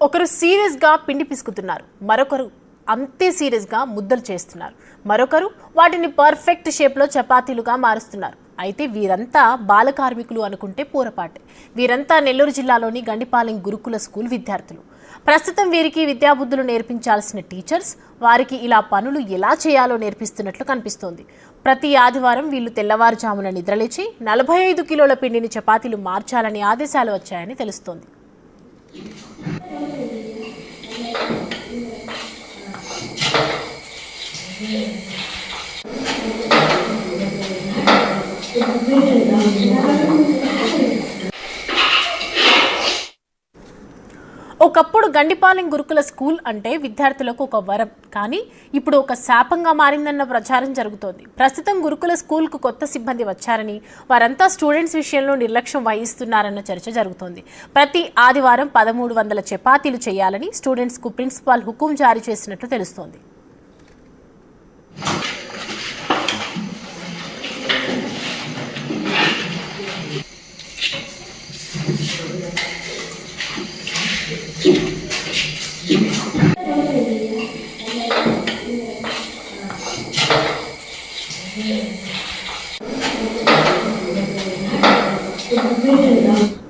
ఒకరు సీరియస్గా పిండి పిసుకుతున్నారు, మరొకరు అంతే సీరియస్గా ముద్దలు చేస్తున్నారు, మరొకరు వాటిని పర్ఫెక్ట్ షేప్లో చపాతీలుగా మారుస్తున్నారు. అయితే వీరంతా బాల కార్మికులు అనుకుంటే పూరపాటే. వీరంతా నెల్లూరు జిల్లాలోని గండిపాలెం గురుకుల స్కూల్ విద్యార్థులు. ప్రస్తుతం వీరికి విద్యాబుద్ధులు నేర్పించాల్సిన టీచర్స్ వారికి ఇలా పనులు ఎలా చేయాలో నేర్పిస్తున్నట్లు కనిపిస్తోంది. ప్రతి ఆదివారం వీళ్ళు తెల్లవారుజామున నిద్రలేచి 45 కిలోల పిండిని చపాతీలు మార్చాలని ఆదేశాలు వచ్చాయని తెలుస్తోంది. ఒకప్పుడు గండిపాలెం గురుకుల స్కూల్ అంటే విద్యార్థులకు ఒక వరం, కానీ ఇప్పుడు ఒక శాపంగా మారిందన్న ప్రచారం జరుగుతోంది. ప్రస్తుతం గురుకుల స్కూల్కు కొత్త సిబ్బంది వచ్చారని, వారంతా స్టూడెంట్స్ విషయంలో నిర్లక్ష్యం వహిస్తున్నారన్న చర్చ జరుగుతోంది. ప్రతి ఆదివారం 1300 చపాతీలు చేయాలని స్టూడెంట్స్కు ప్రిన్సిపాల్ హుకుం జారీ చేసినట్లు తెలుస్తోంది. Thank you.